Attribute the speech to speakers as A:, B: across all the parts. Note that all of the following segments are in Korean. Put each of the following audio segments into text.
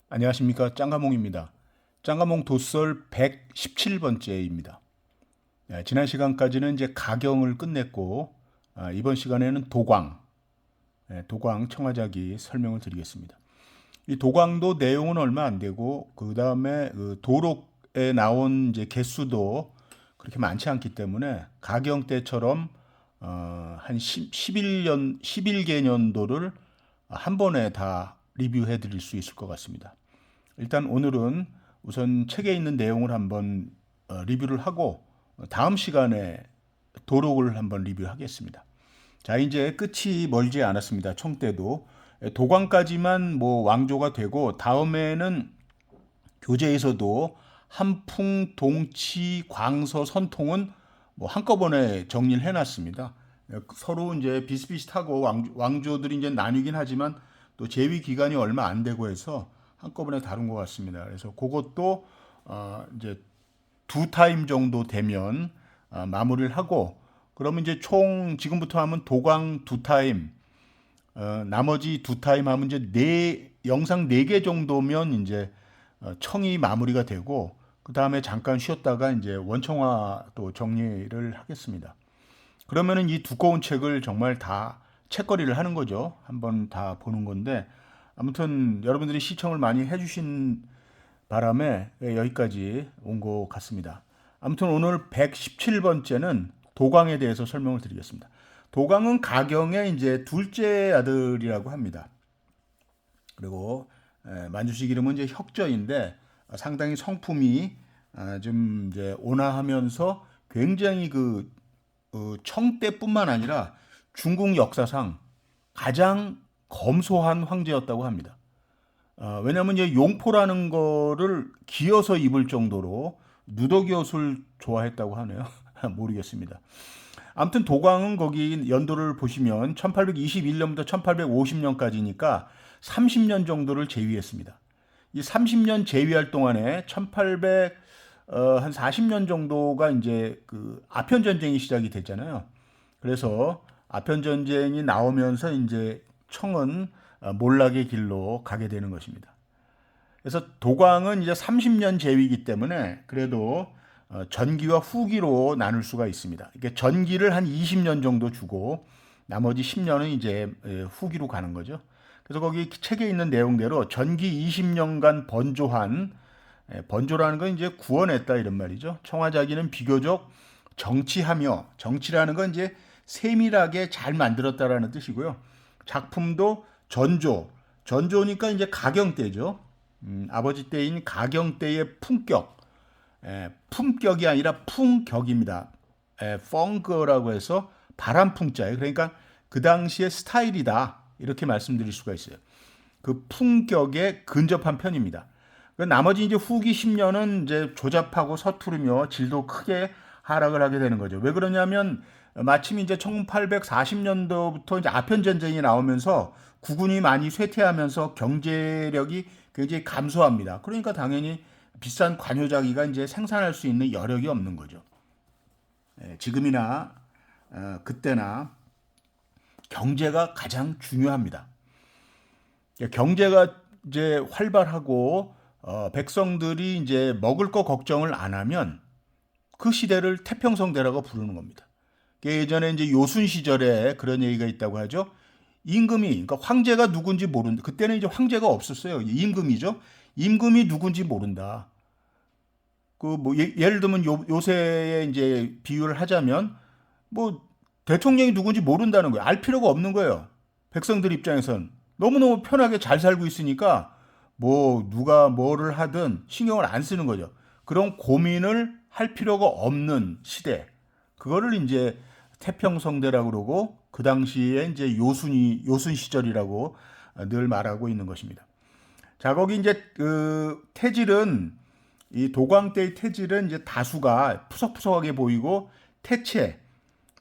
A: 안녕하십니까. 짱가몽입니다. 짱가몽 도썰 117번째입니다. 지난 시간까지는 이제 가경을 끝냈고, 이번 시간에는 도광, 도광 청화자기 설명을 드리겠습니다. 이 도광도 내용은 얼마 안 되고, 그 다음에 그 도록에 나온 이제 개수도 그렇게 많지 않기 때문에 가경 때처럼 한 11년, 11개년도를 한 번에 다 리뷰해 드릴 수 있을 것 같습니다. 일단 오늘은 우선 책에 있는 내용을 한번 리뷰를 하고 다음 시간에 도록을 한번 리뷰하겠습니다. 자, 이제 끝이 멀지 않았습니다. 청때도 도광까지만 뭐 왕조가 되고 다음에는 교재에서도 한풍, 동치, 광서, 선통은 뭐 한꺼번에 정리를 해놨습니다. 서로 이제 비슷비슷하고 왕조들이 이제 나뉘긴 하지만 또 재위 기간이 얼마 안 되고 해서 한꺼번에 다룬 것 같습니다. 그래서 그것도 이제 두 타임 정도 되면 마무리를 하고 그러면 이제 총 지금부터 하면 도광 두 타임, 나머지 두 타임 하면 이제 영상 네 개 정도면 이제 청이 마무리가 되고 그 다음에 잠깐 쉬었다가 이제 원청화 또 정리를 하겠습니다. 그러면은 이 두꺼운 책을 정말 다 책거리를 하는 거죠. 한번 다 보는 건데 아무튼 여러분들이 시청을 많이 해주신 바람에 여기까지 온 것 같습니다. 아무튼 오늘 117번째는 도광에 대해서 설명을 드리겠습니다. 도광은 가경의 이제 둘째 아들이라고 합니다. 그리고 만주식 이름은 이제 혁저인데 상당히 성품이 좀 이제 온화하면서 굉장히 그 청때뿐만 아니라 중국 역사상 가장 검소한 황제였다고 합니다. 왜냐하면 이제 용포라는 거를 기어서 입을 정도로 누더기옷을 좋아했다고 하네요. 모르겠습니다. 아무튼 도광은 거기 연도를 보시면 1821년부터 1850년까지니까 30년 정도를 재위했습니다. 이 30년 재위할 동안에 1800 한 40년 정도가 이제 그 아편 전쟁이 시작이 됐잖아요. 그래서 아편 전쟁이 나오면서 이제 청은 몰락의 길로 가게 되는 것입니다. 그래서 도광은 이제 30년 제위이기 때문에 그래도 전기와 후기로 나눌 수가 있습니다. 이게 전기를 한 20년 정도 주고 나머지 10년은 이제 후기로 가는 거죠. 그래서 거기 책에 있는 내용대로 전기 20년간 번조한 번조라는 건 이제 구원했다 이런 말이죠. 청화자기는 비교적 정치하며 정치라는 건 이제 세밀하게 잘 만들었다라는 뜻이고요. 작품도 전조, 전조니까 이제 가경 때죠. 아버지 때인 가경 때의 품격, 품격이 아니라 풍격입니다. 펑거라고 해서 바람풍자예요. 그러니까 그 당시의 스타일이다 이렇게 말씀드릴 수가 있어요. 그 풍격에 근접한 편입니다. 나머지 이제 후기 10년은 이제 조잡하고 서투르며 질도 크게 하락을 하게 되는 거죠. 왜 그러냐면 마침 이제 1840년도부터 이제 아편 전쟁이 나오면서 국군이 많이 쇠퇴하면서 경제력이 굉장히 감소합니다. 그러니까 당연히 비싼 관효자기가 이제 생산할 수 있는 여력이 없는 거죠. 지금이나 그때나 경제가 가장 중요합니다. 경제가 이제 활발하고 백성들이 이제 먹을 거 걱정을 안 하면 그 시대를 태평성대라고 부르는 겁니다. 예전에 이제 요순 시절에 그런 얘기가 있다고 하죠. 임금이, 그러니까 황제가 누군지 모른다. 그때는 이제 황제가 없었어요. 임금이죠. 임금이 누군지 모른다. 그 뭐 예를 들면 요새에 이제 비유를 하자면 뭐 대통령이 누군지 모른다는 거예요. 알 필요가 없는 거예요. 백성들 입장에선 너무너무 편하게 잘 살고 있으니까 뭐 누가 뭐를 하든 신경을 안 쓰는 거죠. 그런 고민을 할 필요가 없는 시대. 그거를 이제 태평성대라고 그러고 그 당시에 이제 요순 시절이라고 늘 말하고 있는 것입니다. 자, 거기 이제 그 태질은 이 도광 때의 태질은 이제 다수가 푸석푸석하게 보이고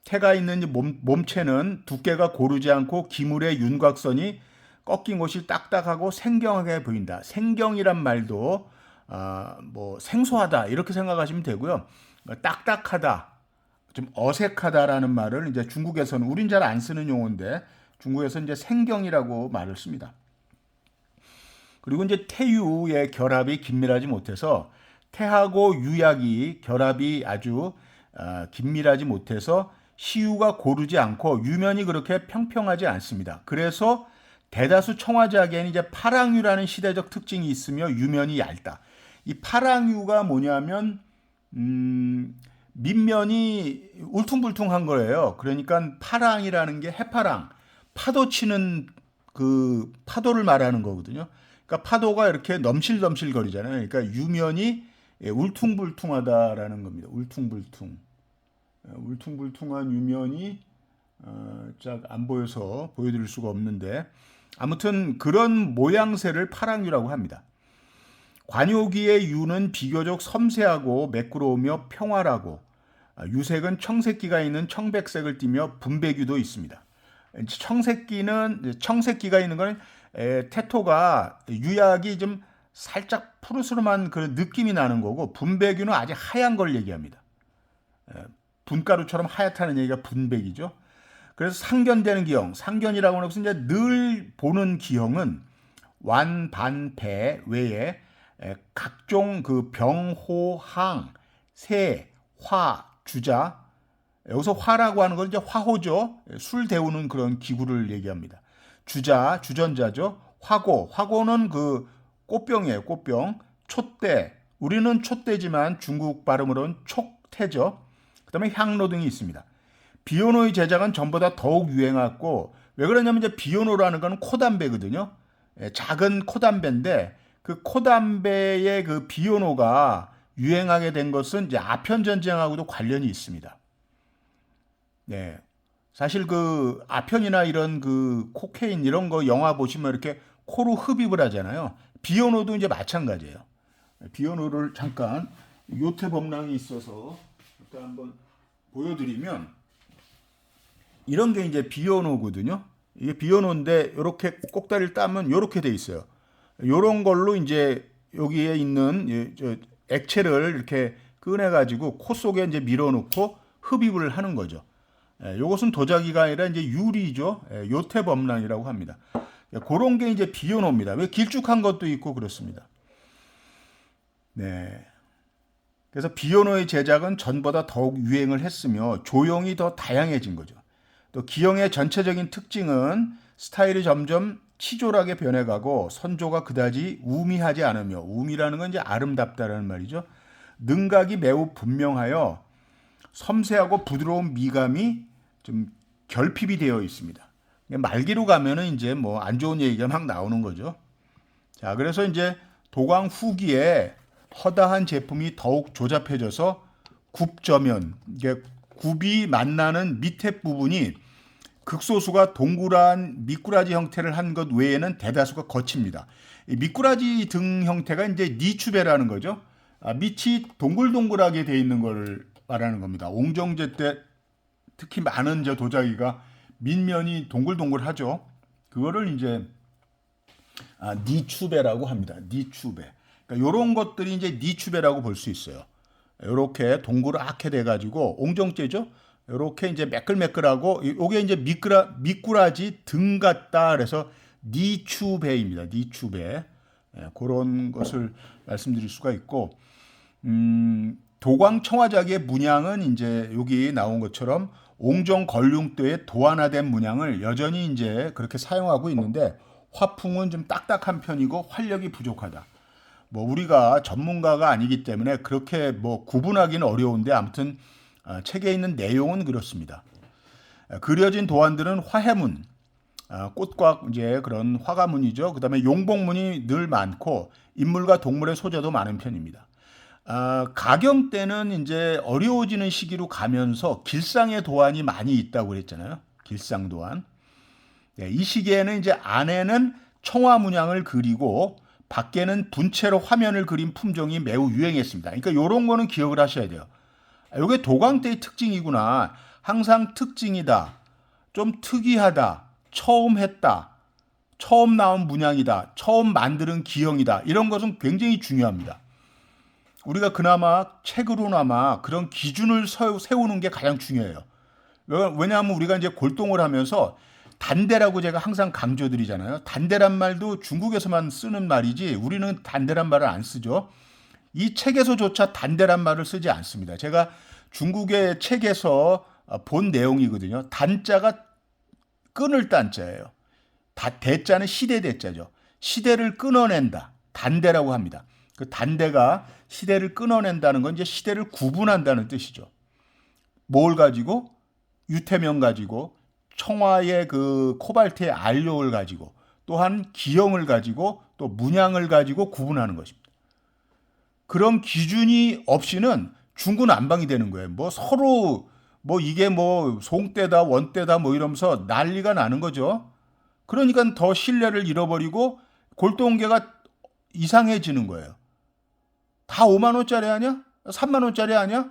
A: 태가 있는 몸체는 두께가 고르지 않고 기물의 윤곽선이 꺾인 곳이 딱딱하고 생경하게 보인다. 생경이란 말도 뭐 생소하다 이렇게 생각하시면 되고요. 딱딱하다, 좀 어색하다라는 말을 이제 중국에서는 우린 잘 안 쓰는 용어인데 중국에서 이제 생경이라고 말을 씁니다. 그리고 이제 태유의 결합이 긴밀하지 못해서 태하고 유약이 결합이 아주 긴밀하지 못해서 시유가 고르지 않고 유면이 그렇게 평평하지 않습니다. 그래서 대다수 청화작에는 이제 파랑유라는 시대적 특징이 있으며 유면이 얇다. 이 파랑유가 뭐냐면 밑면이 울퉁불퉁한 거예요. 그러니까 파랑이라는 게 해파랑, 파도 치는 그 파도를 말하는 거거든요. 그러니까 파도가 이렇게 넘실넘실 거리잖아요. 그러니까 유면이 울퉁불퉁하다라는 겁니다. 울퉁불퉁. 울퉁불퉁한 유면이 쫙 안 보여서 보여드릴 수가 없는데 아무튼 그런 모양새를 파랑유라고 합니다. 관요기의 유는 비교적 섬세하고 매끄러우며 평활하고 유색은 청색기가 있는 청백색을 띠며 분배규도 있습니다. 청색기가 있는 거는 태토가 유약이 좀 살짝 푸르스름한 그런 느낌이 나는 거고 분배규는 아주 하얀 걸 얘기합니다. 분가루처럼 하얗다는 얘기가 분백이죠. 그래서 상견되는 기형, 상견이라고 하는 것은 이제 늘 보는 기형은 완, 반, 배 외에 각종 그 병, 호, 항, 세, 화, 주자. 여기서 화라고 하는 건 이제 화호죠. 술 데우는 그런 기구를 얘기합니다. 주자, 주전자죠. 화고는 그 꽃병이에요. 꽃병. 촛대. 우리는 촛대지만 중국 발음으로는 촉태죠. 그다음에 향로 등이 있습니다. 비오노의 제작은 전보다 더욱 유행했고 왜 그러냐면 이제 비오노라는 건 코담배거든요. 작은 코담배인데 그 코담배의 그 비오노가 유행하게 된 것은 이제 아편 전쟁하고도 관련이 있습니다. 네. 사실 그 아편이나 이런 그 코케인 이런 거 영화 보시면 이렇게 코로 흡입을 하잖아요. 비오노도 이제 마찬가지예요. 비오노를 잠깐 요태 범랑이 있어서 일단 한번 보여드리면 이런 게 이제 비오노거든요. 이게 비오노인데 이렇게 꼭다리를 따면 이렇게 돼 있어요. 이런 걸로 이제 여기에 있는 액체를 이렇게 꺼내가지고 코 속에 이제 밀어넣고 흡입을 하는 거죠. 이것은 도자기가 아니라 이제 유리죠. 요태범랑이라고 합니다. 그런 게 이제 비오노입니다. 왜 길쭉한 것도 있고 그렇습니다. 네. 그래서 비오노의 제작은 전보다 더욱 유행을 했으며 조형이 더 다양해진 거죠. 또 기형의 전체적인 특징은 스타일이 점점 치졸하게 변해가고 선조가 그다지 우미하지 않으며 우미라는 건 이제 아름답다라는 말이죠. 능각이 매우 분명하여 섬세하고 부드러운 미감이 좀 결핍이 되어 있습니다. 말기로 가면은 이제 뭐 안 좋은 얘기가 막 나오는 거죠. 자, 그래서 이제 도광 후기에 허다한 제품이 더욱 조잡해져서 굽저면 이게 굽이 만나는 밑에 부분이 극소수가 동그란 미꾸라지 형태를 한 것 외에는 대다수가 거칩니다. 이 미꾸라지 등 형태가 이제 니추베라는 거죠. 밑이 동글동글하게 되어 있는 걸 말하는 겁니다. 옹정제 때 특히 많은 저 도자기가 밑면이 동글동글하죠. 그거를 이제 니추베라고 합니다. 니추베. 그러니까 이런 것들이 이제 니추베라고 볼 수 있어요. 이렇게 동그랗게 돼가지고 옹정제죠. 이렇게 이제 매끌매끌하고 이게 이제 미꾸라지 등 같다. 그래서 니추베입니다. 니추베. 그런 것을 말씀드릴 수가 있고 도광 청화자기의 문양은 이제 여기 나온 것처럼 옹정 걸륭도의 도안화된 문양을 여전히 이제 그렇게 사용하고 있는데 화풍은 좀 딱딱한 편이고 활력이 부족하다. 뭐 우리가 전문가가 아니기 때문에 그렇게 뭐 구분하기는 어려운데 아무튼 책에 있는 내용은 그렇습니다. 그려진 도안들은 화해문, 꽃과 이제 그런 화가문이죠. 그다음에 용복문이 늘 많고 인물과 동물의 소재도 많은 편입니다. 가경 때는 이제 어려워지는 시기로 가면서 길상의 도안이 많이 있다고 그랬잖아요. 길상 도안. 네, 이 시기에는 이제 안에는 청화 문양을 그리고 밖에는 분체로 화면을 그린 품종이 매우 유행했습니다. 그러니까 이런 거는 기억을 하셔야 돼요. 이게 도광 때의 특징이구나. 항상 특징이다. 좀 특이하다. 처음 했다. 처음 나온 문양이다. 처음 만드는 기형이다. 이런 것은 굉장히 중요합니다. 우리가 그나마 책으로나마 그런 기준을 세우는 게 가장 중요해요. 왜냐하면 우리가 이제 골동을 하면서 단대라고 제가 항상 강조드리잖아요. 단대란 말도 중국에서만 쓰는 말이지 우리는 단대란 말을 안 쓰죠. 이 책에서조차 단대란 말을 쓰지 않습니다. 제가 중국의 책에서 본 내용이거든요. 단자가 끊을 단자예요. 대자는 시대 대자죠. 시대를 끊어낸다. 단대라고 합니다. 그 단대가 시대를 끊어낸다는 건 이제 시대를 구분한다는 뜻이죠. 뭘 가지고? 유태명 가지고, 청화의 그 코발트의 안료를 가지고, 또한 기형을 가지고, 또 문양을 가지고 구분하는 것입니다. 그런 기준이 없이는 중구난방이 되는 거예요. 뭐 서로 뭐 이게 뭐 송대다 원대다 뭐 이러면서 난리가 나는 거죠. 그러니까 더 신뢰를 잃어버리고 골동계가 이상해지는 거예요. 다 5만 원짜리 아니야? 3만 원짜리 아니야?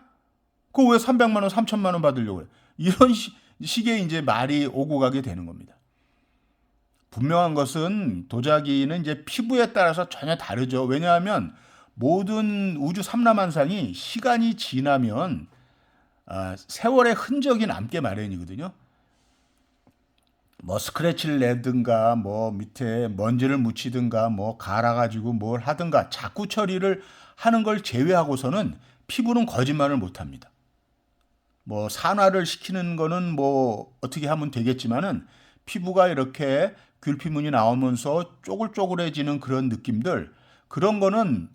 A: 그거 왜 300만 원, 3천만 원 받으려고 그래? 이런 식의 이제 말이 오고 가게 되는 겁니다. 분명한 것은 도자기는 이제 피부에 따라서 전혀 다르죠. 왜냐하면 모든 우주 삼라만상이 시간이 지나면 세월의 흔적이 남게 마련이거든요. 뭐 스크래치를 내든가 뭐 밑에 먼지를 묻히든가 뭐 갈아가지고 뭘 하든가 자꾸 처리를 하는 걸 제외하고서는 피부는 거짓말을 못합니다. 뭐 산화를 시키는 거는 뭐 어떻게 하면 되겠지만은 피부가 이렇게 귤피문이 나오면서 쪼글쪼글해지는 그런 느낌들, 그런 거는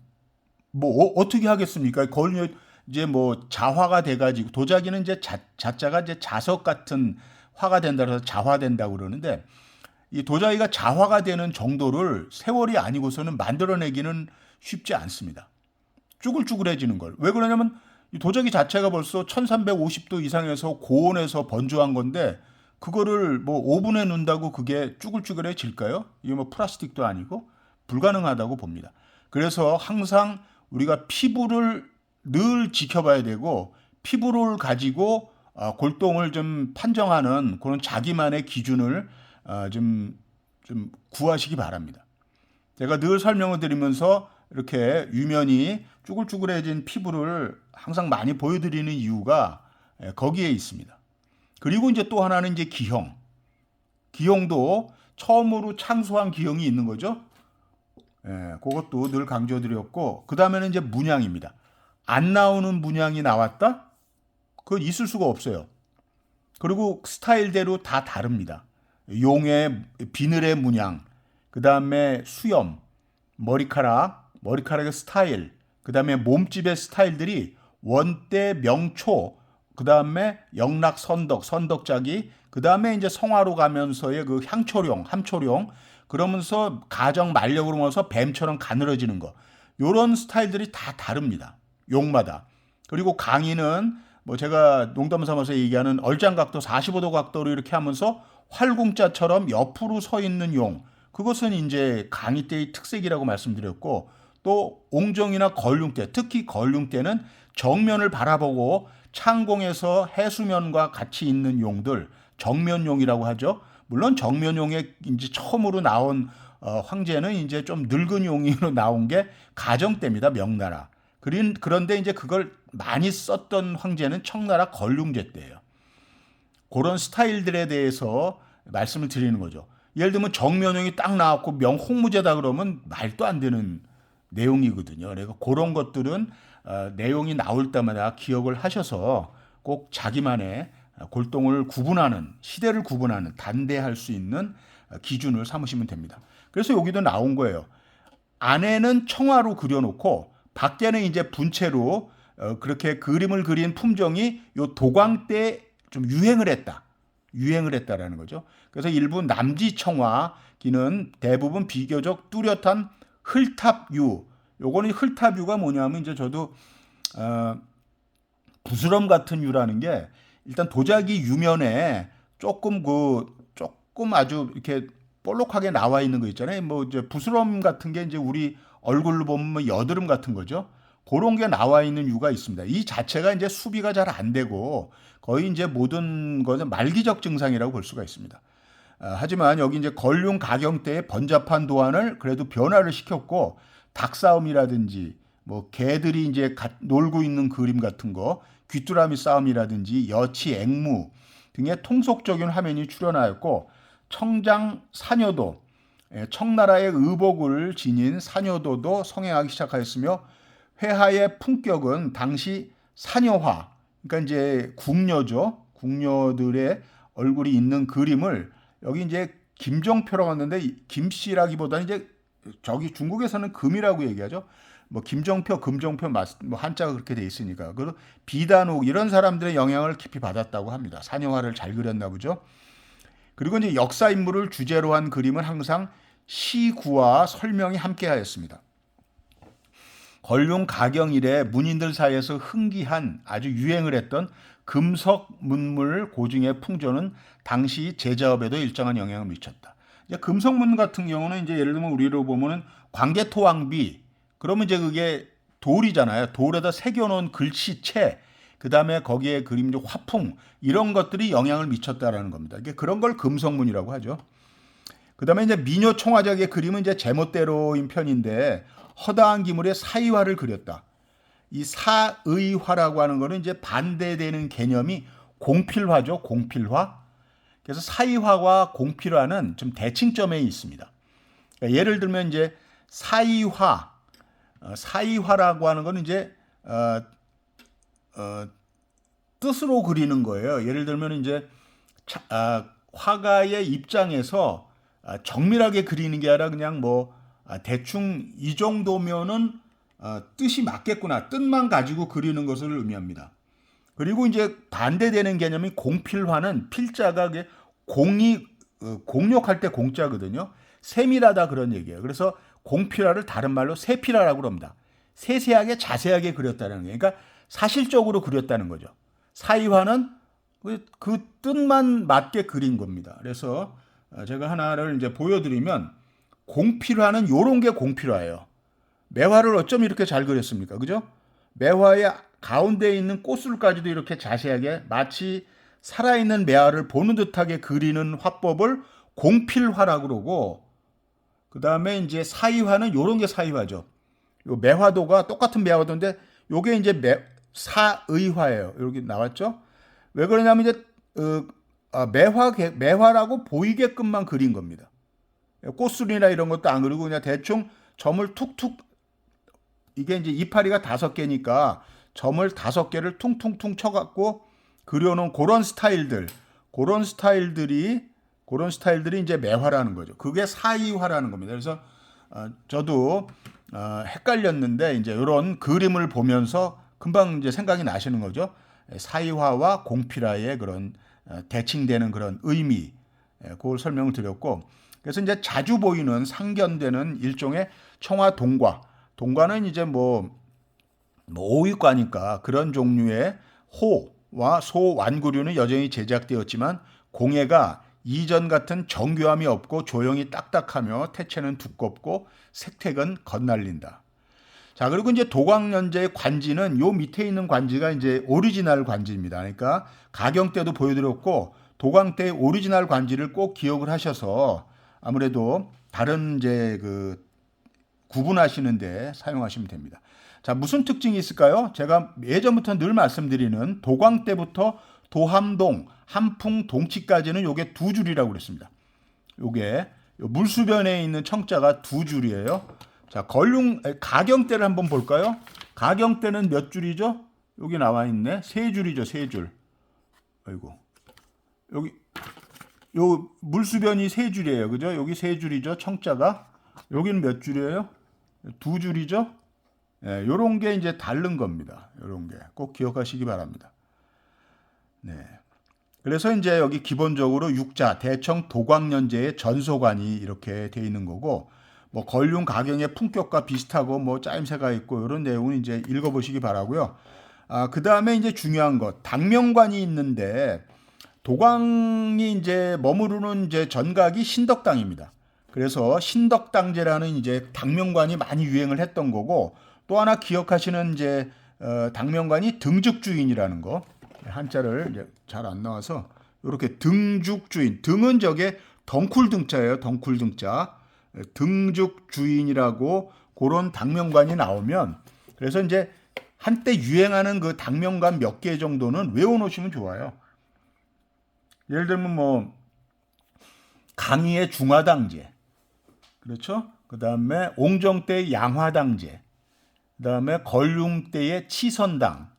A: 뭐 어떻게 하겠습니까? 그걸 이제 뭐 자화가 돼가지고, 도자기는 이제 자자가 이제 자석 같은 화가 된다 그래서 자화된다고 그러는데, 이 도자기가 자화가 되는 정도를 세월이 아니고서는 만들어내기는 쉽지 않습니다. 쭈글쭈글해지는 걸. 왜 그러냐면 이 도자기 자체가 벌써 1350도 이상에서 고온에서 번조한 건데, 그거를 뭐 오븐에 넣는다고 그게 쭈글쭈글해질까요? 이게 뭐 플라스틱도 아니고 불가능하다고 봅니다. 그래서 항상 우리가 피부를 늘 지켜봐야 되고, 피부를 가지고 골동을 좀 판정하는 그런 자기만의 기준을 좀 구하시기 바랍니다. 제가 늘 설명을 드리면서 이렇게 유면이 쭈글쭈글해진 피부를 항상 많이 보여드리는 이유가 거기에 있습니다. 그리고 이제 또 하나는 이제 기형. 기형도 처음으로 창소한 기형이 있는 거죠. 그것도 늘 강조드렸고, 그 다음에는 이제 문양입니다. 안 나오는 문양이 나왔다? 그거 있을 수가 없어요. 그리고 스타일대로 다 다릅니다. 용의 비늘의 문양, 그 다음에 수염, 머리카락의 스타일, 그 다음에 몸집의 스타일들이 원대, 명초, 그 다음에 영락, 선덕자기, 그 다음에 이제 성화로 가면서의 그 향초룡, 함초룡, 그러면서 가정 말력으로 모아서 뱀처럼 가늘어지는 거. 요런 스타일들이 다 다릅니다. 용마다. 그리고 강의는 뭐 제가 농담 삼아서 얘기하는 얼짱각도 45도 각도로 이렇게 하면서 활궁자처럼 옆으로 서 있는 용. 그것은 이제 강의 때의 특색이라고 말씀드렸고, 또 옹정이나 걸륭대, 특히 걸륭대는 정면을 바라보고 창공에서 해수면과 같이 있는 용들, 정면용이라고 하죠. 물론 정면용에 이제 처음으로 나온 황제는 이제 좀 늙은 용으로 나온 게 가정때입니다. 명나라. 그런데 이제 그걸 많이 썼던 황제는 청나라 걸륭제 때예요. 그런 스타일들에 대해서 말씀을 드리는 거죠. 예를 들면 정면용이 딱 나왔고 명홍무제다 그러면 말도 안 되는 내용이거든요. 그러니까 그런 것들은 내용이 나올 때마다 기억을 하셔서 꼭 자기만의 골동을 구분하는, 시대를 구분하는, 단대할 수 있는 기준을 삼으시면 됩니다. 그래서 여기도 나온 거예요. 안에는 청화로 그려놓고 밖에는 이제 분체로 그렇게 그림을 그린 품종이 요 도광 때 좀 유행을 했다라는 거죠. 그래서 일부 남지청화기는 대부분 비교적 뚜렷한 흘탑유. 요거는 흘탑유가 뭐냐면 이제 저도 부스럼 같은 유라는 게, 일단 도자기 유면에 조금 아주 이렇게 볼록하게 나와 있는 거 있잖아요. 뭐 이제 부스럼 같은 게 이제 우리 얼굴로 보면 여드름 같은 거죠. 그런 게 나와 있는 유가 있습니다. 이 자체가 이제 수비가 잘 안 되고 거의 이제 모든 것은 말기적 증상이라고 볼 수가 있습니다. 하지만 여기 이제 걸륭 가경 때의 번잡한 도안을 그래도 변화를 시켰고, 닭싸움이라든지 뭐 개들이 이제 놀고 있는 그림 같은 거, 귀뚜라미 싸움이라든지 여치, 앵무 등의 통속적인 화면이 출연하였고, 청장 사녀도, 청나라의 의복을 지닌 사녀도도 성행하기 시작하였으며 회하의 품격은 당시 사녀화, 그러니까 이제 궁녀죠. 궁녀들의 얼굴이 있는 그림을 여기 이제 김정표라고 하는데 김씨라기보다는 이제 저기 중국에서는 금이라고 얘기하죠. 뭐 김정표, 금정표 뭐 한자가 그렇게 돼 있으니까. 그리고 비단옥 이런 사람들의 영향을 깊이 받았다고 합니다. 사녀화를 잘 그렸나 보죠. 그리고 이제 역사 인물을 주제로 한 그림은 항상 시구와 설명이 함께하였습니다. 건륜 가경 이래 문인들 사이에서 흥기한 아주 유행을 했던 금석 문물 고증의 풍조는 당시 제자업에도 일정한 영향을 미쳤다. 이제 금석문 같은 경우는 이제 예를 들면 우리로 보면은 광개토왕비, 그러면 이제 그게 돌이잖아요. 돌에다 새겨놓은 글씨체, 그 다음에 거기에 그림 화풍 이런 것들이 영향을 미쳤다라는 겁니다. 이게 그런 걸 금석문이라고 하죠. 그 다음에 이제 미녀 총화작의 그림은 이제 제멋대로인 편인데 허다한 기물의 사의화를 그렸다. 이 사의화라고 하는 거는 이제 반대되는 개념이 공필화죠. 공필화. 그래서 사의화와 공필화는 좀 대칭점에 있습니다. 그러니까 예를 들면 이제 사의화라고 하는 거는 이제 뜻으로 그리는 거예요. 예를 들면 이제 화가의 입장에서 정밀하게 그리는 게 아니라 그냥 뭐 대충 이 정도면은 뜻이 맞겠구나, 뜻만 가지고 그리는 것을 의미합니다. 그리고 이제 반대되는 개념이 공필화는 필자가 공이 공력할 때 공자거든요. 세밀하다 그런 얘기예요. 그래서 공필화를 다른 말로 세필화라고 합니다. 세세하게 자세하게 그렸다는 거예요. 그러니까 사실적으로 그렸다는 거죠. 사의화는 그 뜻만 맞게 그린 겁니다. 그래서 제가 하나를 이제 보여드리면 공필화는 요런 게 공필화예요. 매화를 어쩜 이렇게 잘 그렸습니까? 그죠? 매화의 가운데에 있는 꽃술까지도 이렇게 자세하게 마치 살아있는 매화를 보는 듯하게 그리는 화법을 공필화라고 그러고, 그 다음에 이제 사의화는 요런 게 사의화죠. 요 매화도가 똑같은 매화도인데 요게 이제 사의화예요. 여기 나왔죠? 왜 그러냐면 이제 매화라고 보이게끔만 그린 겁니다. 꽃술이나 이런 것도 안 그리고 그냥 대충 점을 툭툭, 이게 이제 이파리가 5개니까 점을 5개를 퉁퉁퉁 쳐갖고 그려놓은 그런 스타일들이 이제 매화라는 거죠. 그게 사의화라는 겁니다. 그래서 저도 헷갈렸는데 이제 이런 그림을 보면서 금방 이제 생각이 나시는 거죠. 사의화와 공필화의 그런 대칭되는 그런 의미, 그걸 설명을 드렸고, 그래서 이제 자주 보이는 상견되는 일종의 청화 동과는 이제 뭐 오위과니까 그런 종류의 호와 소 완구류는 여전히 제작되었지만 공예가 이전 같은 정교함이 없고 조형이 딱딱하며 태체는 두껍고 색택은 겁날린다. 자, 그리고 이제 도광연제의 관지는 요 밑에 있는 관지가 이제 오리지널 관지입니다. 그러니까 가경 때도 보여드렸고 도광 때의 오리지널 관지를 꼭 기억을 하셔서 아무래도 다른 이제 그 구분하시는데 사용하시면 됩니다. 자, 무슨 특징이 있을까요? 제가 예전부터 늘 말씀드리는 도광 때부터 도함동, 함풍, 동치까지는 요게 2줄이라고 그랬습니다. 요게 물수변에 있는 청자가 2줄이에요. 자, 가경 때를 한번 볼까요? 가경 때는 몇 줄이죠? 여기 나와 있네. 3줄이죠, 3줄. 아이고. 여기 요 물수변이 3줄이에요. 그죠? 여기 3줄이죠. 청자가. 여기는 몇 줄이에요? 2줄이죠? 네, 요런 게 이제 다른 겁니다. 요런 게 꼭 기억하시기 바랍니다. 네. 그래서 이제 여기 기본적으로 육자, 대청, 도광연제의 전소관이 이렇게 돼 있는 거고, 뭐 건륜 가경의 품격과 비슷하고 뭐 짜임새가 있고 이런 내용은 이제 읽어보시기 바라고요. 그 다음에 이제 중요한 것, 당명관이 있는데 도광이 이제 머무르는 이제 전각이 신덕당입니다. 그래서 신덕당제라는 이제 당명관이 많이 유행을 했던 거고, 또 하나 기억하시는 이제 당명관이 등죽주인이라는 거. 한자를 이제 잘 안 나와서 이렇게 등죽주인, 등은 저게 덩쿨등자예요. 덩쿨등자. 등죽주인이라고 그런 당명관이 나오면, 그래서 이제 한때 유행하는 그 당명관 몇 개 정도는 외워놓으시면 좋아요. 예를 들면 뭐 강희의 중화당제, 그렇죠? 그 다음에 옹정 때의 양화당제, 그 다음에 걸륭 때의 치선당,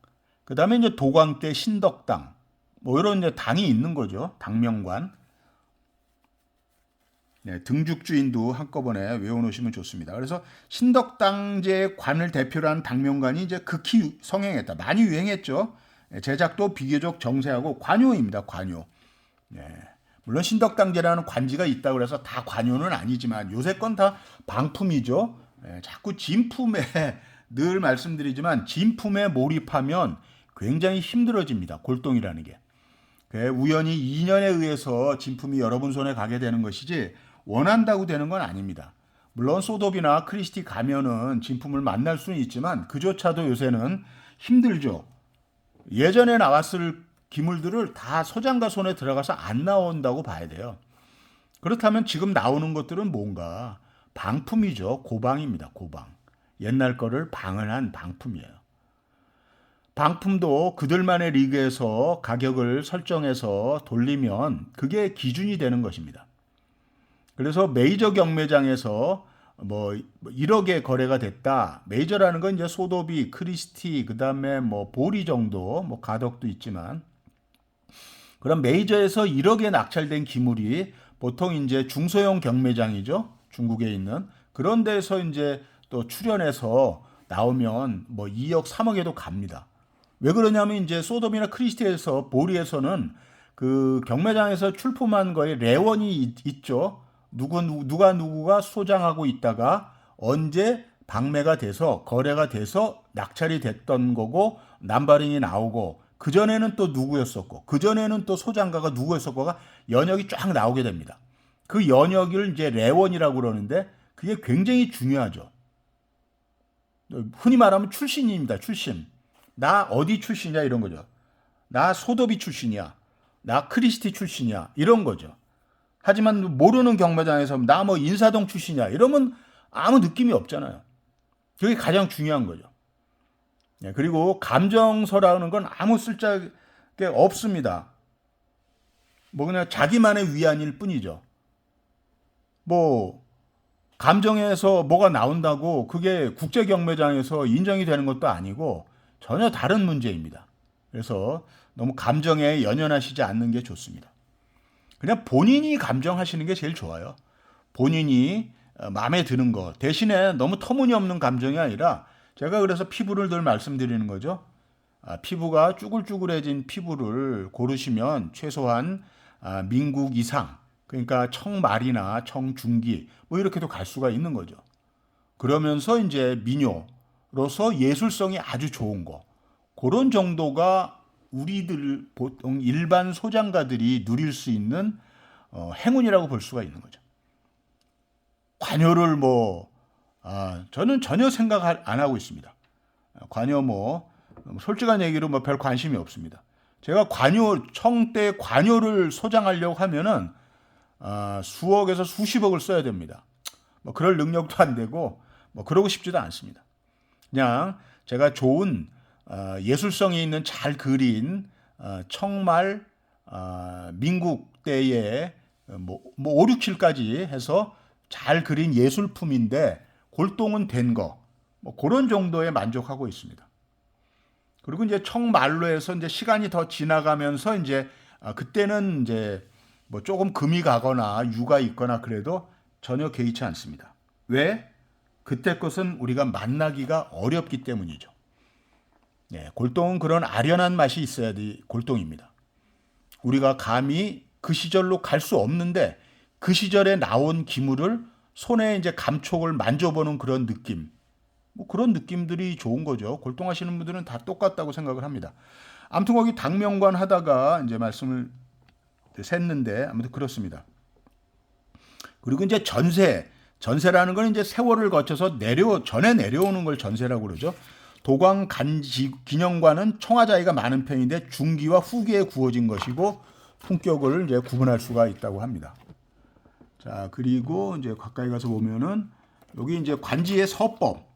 A: 그 다음에 이제 도광 때 신덕당, 뭐 이런 이제 당이 있는 거죠. 당명관. 네, 등죽주인도 한꺼번에 외워놓으시면 좋습니다. 그래서 신덕당제 관을 대표로 하는 당명관이 이제 극히 성행했다. 많이 유행했죠. 제작도 비교적 정세하고 관요입니다. 관요. 네. 물론 신덕당제라는 관지가 있다고 해서 다 관요는 아니지만 요새 건 다 방품이죠. 자꾸 진품에 늘 말씀드리지만 진품에 몰입하면 굉장히 힘들어집니다. 골동이라는 게. 우연히 인연에 의해서 진품이 여러분 손에 가게 되는 것이지 원한다고 되는 건 아닙니다. 물론 소돔이나 크리스티 가면은 진품을 만날 수는 있지만 그조차도 요새는 힘들죠. 예전에 나왔을 기물들을 다 소장가 손에 들어가서 안 나온다고 봐야 돼요. 그렇다면 지금 나오는 것들은 뭔가 방품이죠. 고방입니다. 고방. 옛날 거를 방을 한 방품이에요. 방품도 그들만의 리그에서 가격을 설정해서 돌리면 그게 기준이 되는 것입니다. 그래서 메이저 경매장에서 뭐 1억에 거래가 됐다. 메이저라는 건 이제 소도비, 크리스티, 그다음에 뭐 보리 정도, 뭐 가덕도 있지만 그럼 메이저에서 1억에 낙찰된 기물이 보통 이제 중소형 경매장이죠. 중국에 있는 그런 데서 이제 또 출연해서 나오면 뭐 2억, 3억에도 갑니다. 왜 그러냐면 이제 소돔이나 크리스티에서 보리에서는 그 경매장에서 출품한 거에 레원이 있죠. 누가 소장하고 있다가 언제 방매가 돼서 거래가 돼서 낙찰이 됐던 거고 남발인이 나오고 그전에는 또 누구였었고 그전에는 또 소장가가 누구였었고가 연역이 쫙 나오게 됩니다. 그 연역을 이제 레원이라고 그러는데 그게 굉장히 중요하죠. 흔히 말하면 출신입니다. 출신. 나 어디 출신이야 이런 거죠. 나 소도비 출신이야. 나 크리스티 출신이야. 이런 거죠. 하지만 모르는 경매장에서 나 뭐 인사동 출신이야. 이러면 아무 느낌이 없잖아요. 그게 가장 중요한 거죠. 네, 그리고 감정서라는 건 아무 쓸데가 없습니다. 뭐 그냥 자기만의 위안일 뿐이죠. 뭐 감정에서 뭐가 나온다고 그게 국제 경매장에서 인정이 되는 것도 아니고 전혀 다른 문제입니다. 그래서 너무 감정에 연연하시지 않는 게 좋습니다. 그냥 본인이 감정하시는 게 제일 좋아요. 본인이 마음에 드는 거. 대신에 너무 터무니없는 감정이 아니라 제가 그래서 피부를 늘 말씀드리는 거죠. 피부가 쭈글쭈글해진 피부를 고르시면 최소한 민국 이상, 그러니까 청말이나 청중기 뭐 이렇게도 갈 수가 있는 거죠. 그러면서 이제 미녀로서 예술성이 아주 좋은 거. 그런 정도가 우리들 보통 일반 소장가들이 누릴 수 있는 행운이라고 볼 수가 있는 거죠. 관여를 저는 전혀 생각 안 하고 있습니다. 관여 솔직한 얘기로 별 관심이 없습니다. 제가 청대 관여를 소장하려고 하면은 수억에서 수십억을 써야 됩니다. 그럴 능력도 안 되고 그러고 싶지도 않습니다. 그냥 제가 좋은 예술성이 있는 잘 그린 청말 민국 때에 5, 6, 7까지 해서 잘 그린 예술품인데 골동은 된 거 그런 정도에 만족하고 있습니다. 그리고 이제 청말로 해서 이제 시간이 더 지나가면서 이제 그때는 이제 조금 금이 가거나 유가 있거나 그래도 전혀 개의치 않습니다. 왜? 그때 것은 우리가 만나기가 어렵기 때문이죠. 네, 골동은 그런 아련한 맛이 있어야 돼 골동입니다. 우리가 감히 그 시절로 갈 수 없는데 그 시절에 나온 기물을 손에 이제 감촉을 만져보는 그런 느낌. 그런 느낌들이 좋은 거죠. 골동하시는 분들은 다 똑같다고 생각을 합니다. 아무튼 거기 당명관 하다가 이제 말씀을 샜는데 아무튼 그렇습니다. 그리고 이제 전세라는 건 이제 세월을 거쳐서 전에 내려오는 걸 전세라고 그러죠. 도광 기념관은 청화자위가 많은 편인데 중기와 후기에 구워진 것이고 품격을 이제 구분할 수가 있다고 합니다. 자, 그리고 이제 가까이 가서 보면은 여기 이제 관지의 서법,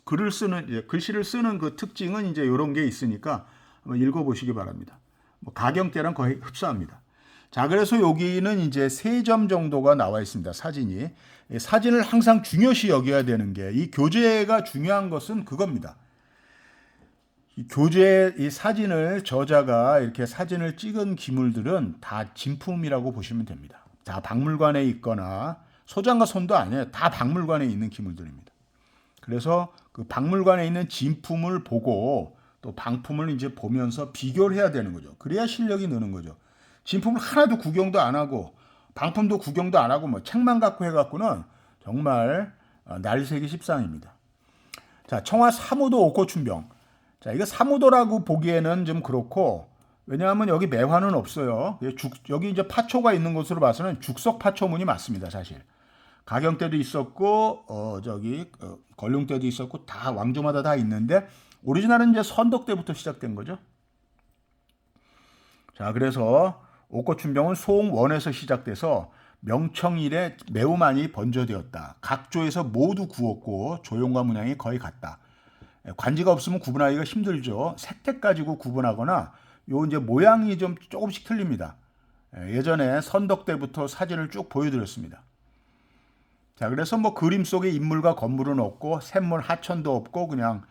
A: 글씨를 쓰는 그 특징은 이제 이런 게 있으니까 한번 읽어보시기 바랍니다. 가경대랑 거의 흡사합니다. 자, 그래서 여기는 이제 3점 정도가 나와 있습니다. 사진이. 이 사진을 항상 중요시 여겨야 되는 게, 이 교재가 중요한 것은 그겁니다. 이 교재, 이 사진을, 저자가 이렇게 사진을 찍은 기물들은 다 진품이라고 보시면 됩니다. 다 박물관에 있거나, 소장과 손도 아니에요. 다 박물관에 있는 기물들입니다. 그래서 그 박물관에 있는 진품을 보고 또 방품을 이제 보면서 비교를 해야 되는 거죠. 그래야 실력이 느는 거죠. 진품을 하나도 구경도 안 하고 방품도 구경도 안 하고 뭐 책만 갖고 해갖고는 정말 날새기 십상입니다. 자, 청화 사무도 옥고춘병. 자, 이거 사무도라고 보기에는 좀 그렇고, 왜냐하면 여기 매화는 없어요. 여기 이제 파초가 있는 것으로 봐서는 죽석 파초문이 맞습니다, 사실. 가경 때도 있었고, 걸륭 때도 있었고, 다 왕조마다 다 있는데, 오리지널은 이제 선덕 때부터 시작된 거죠. 자, 그래서 옥고춘병은 송원에서 시작돼서 명청 이래 매우 많이 번져되었다. 각 조에서 모두 구웠고 조형과 문양이 거의 같다. 관지가 없으면 구분하기가 힘들죠. 색택 가지고 구분하거나 요 이제 모양이 좀 조금씩 틀립니다. 예전에 선덕 때부터 사진을 쭉 보여드렸습니다. 자, 그래서 뭐 그림 속에 인물과 건물은 없고 샘물 하천도 없고 그냥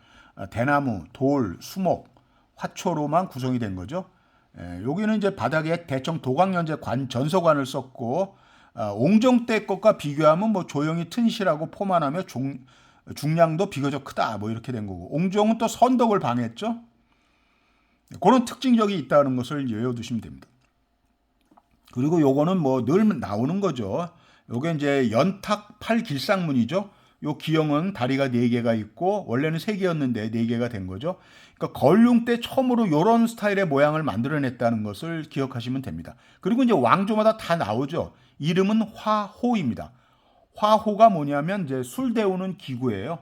A: 대나무, 돌, 수목, 화초로만 구성이 된 거죠. 여기는 이제 바닥에 대청 도광연제 전서관을 썼고, 옹정 때 것과 비교하면 뭐 조형이 튼실하고 포만하며 중량도 비교적 크다, 뭐 이렇게 된 거고, 옹정은 또 선덕을 방했죠. 그런 특징적이 있다는 것을 외워두시면 됩니다. 그리고 요거는 뭐 늘 나오는 거죠. 요게 이제 연탁 팔길상문이죠. 요 기형은 다리가 4개가 있고 원래는 3개였는데 4개가 된 거죠. 그러니까 걸륭 때 처음으로 요런 스타일의 모양을 만들어냈다는 것을 기억하시면 됩니다. 그리고 이제 왕조마다 다 나오죠. 이름은 화호입니다. 화호가 뭐냐면 이제 술 데우는 기구예요.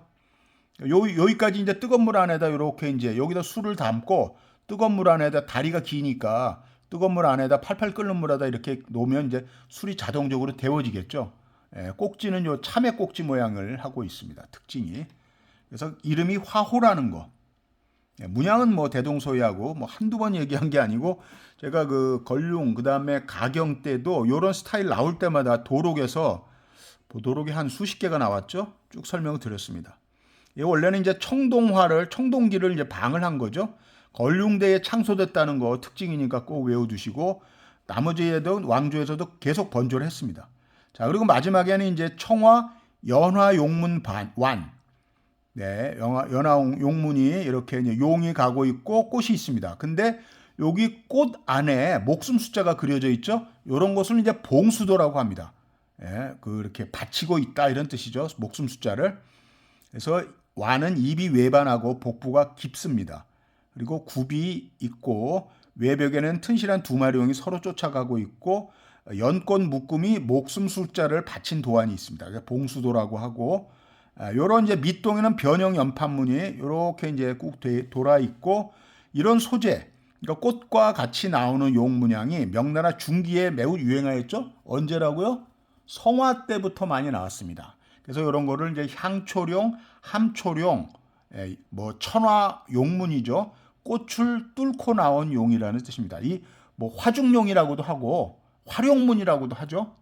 A: 여기까지 이제 뜨거운 물 안에다 이렇게 이제 여기다 술을 담고 뜨거운 물 안에다 다리가 기니까 뜨거운 물 안에다 팔팔 끓는 물에다 이렇게 놓으면 이제 술이 자동적으로 데워지겠죠. 꼭지는 요 참외 꼭지 모양을 하고 있습니다. 특징이. 그래서 이름이 화호라는 거. 문양은 뭐 대동소이하고 뭐 한두 번 얘기한 게 아니고 제가 그 걸륭 그다음에 가경 때도 요런 스타일 나올 때마다 도록에서 도록이 한 수십 개가 나왔죠. 쭉 설명을 드렸습니다. 원래는 이제 청동기를 이제 방을 한 거죠. 걸륭대에 창소됐다는 거 특징이니까 꼭 외워두시고 나머지에도 왕조에서도 계속 번조를 했습니다. 자, 그리고 마지막에는 이제 청화 연화 용문 완. 네, 연화 용문이 이렇게 이제 용이 가고 있고 꽃이 있습니다. 근데 여기 꽃 안에 목숨 숫자가 그려져 있죠. 이런 것을 이제 봉수도라고 합니다. 그렇게 받치고 있다 이런 뜻이죠. 목숨 숫자를. 그래서 완은 입이 외반하고 복부가 깊습니다. 그리고 굽이 있고 외벽에는 튼실한 2마리 용이 서로 쫓아가고 있고 연꽃 묶음이 목숨 숫자를 받친 도안이 있습니다. 봉수도라고 하고 요런 이제 밑동에는 변형 연판문이 이렇게 이제 꾹 돌아 있고 이런 소재 그러니까 꽃과 같이 나오는 용 문양이 명나라 중기에 매우 유행하였죠. 언제라고요? 성화 때부터 많이 나왔습니다. 그래서 이런 거를 이제 향초룡, 함초룡, 뭐 천화 용문이죠. 꽃을 뚫고 나온 용이라는 뜻입니다. 이 뭐 화중용이라고도 하고 활용문이라고도 하죠.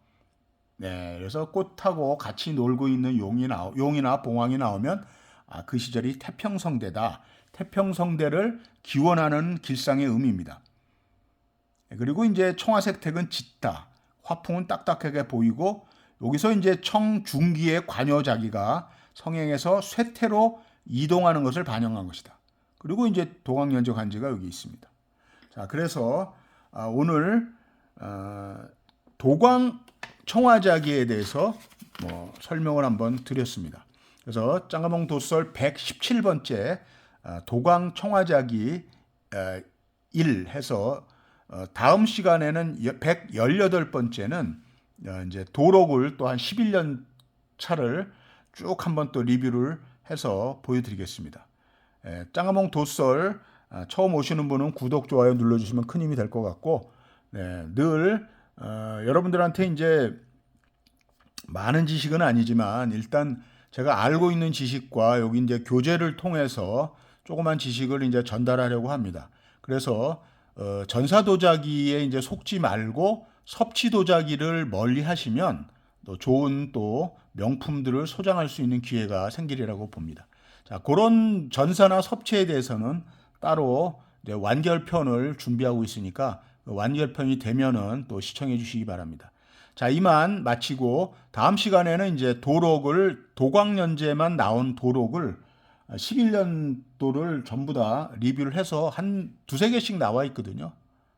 A: 네, 그래서 꽃하고 같이 놀고 있는 용이나 봉황이 나오면 그 시절이 태평성대다. 태평성대를 기원하는 길상의 의미입니다. 그리고 이제 청화색택은 짙다. 화풍은 딱딱하게 보이고 여기서 이제 청중기의 관여자기가 성행에서 쇠태로 이동하는 것을 반영한 것이다. 그리고 이제 도광연제 관지가 여기 있습니다. 자, 그래서 오늘 도광 청화자기에 대해서 설명을 한번 드렸습니다. 그래서 짱가몽 도설 117번째 도광 청화자기 1 해서 다음 시간에는 118번째는 이제 도록을 또 한 11년 차를 쭉 한번 또 리뷰를 해서 보여드리겠습니다. 짱가몽 도설 처음 오시는 분은 구독, 좋아요 눌러주시면 큰 힘이 될 것 같고, 늘 여러분들한테 이제 많은 지식은 아니지만 일단 제가 알고 있는 지식과 여기 이제 교재를 통해서 조그만 지식을 이제 전달하려고 합니다. 그래서 전사도자기에 이제 속지 말고 섭취 도자기를 멀리 하시면 또 좋은 또 명품들을 소장할 수 있는 기회가 생기리라고 봅니다. 자, 그런 전사나 섭취에 대해서는 따로 이제 완결편을 준비하고 있으니까 그 완결편이 되면은 또 시청해 주시기 바랍니다. 자, 이만 마치고 다음 시간에는 이제 도광연재만 나온 도록을 11년도를 전부 다 리뷰를 해서 한 두세 개씩 나와 있거든요.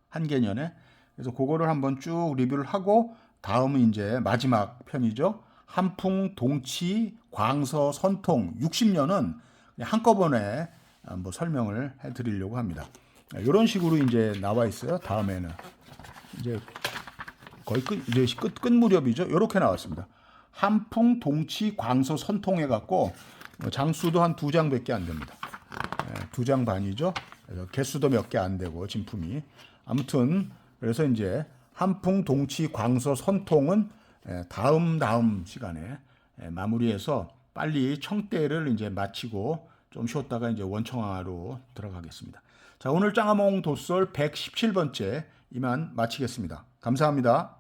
A: 한 개년에. 그래서 그거를 한번 쭉 리뷰를 하고 다음은 이제 마지막 편이죠. 한풍, 동치, 광서, 선통 60년은 한꺼번에 뭐 설명을 해 드리려고 합니다. 이런 식으로 이제 나와 있어요. 다음에는 이제 거의 끝 무렵이죠. 이렇게 나왔습니다. 한풍, 동치, 광서, 선통 해갖고 장수도 한 2장밖에 안 됩니다. 2장 반이죠. 그래서 개수도 몇 개 안 되고 진품이 아무튼 그래서 이제 한풍, 동치, 광서, 선통은 다음 시간에 마무리해서 빨리 청대를 이제 마치고 좀 쉬었다가 이제 원청화로 들어가겠습니다. 자, 오늘 짱아몽 도솔 117번째 이만 마치겠습니다. 감사합니다.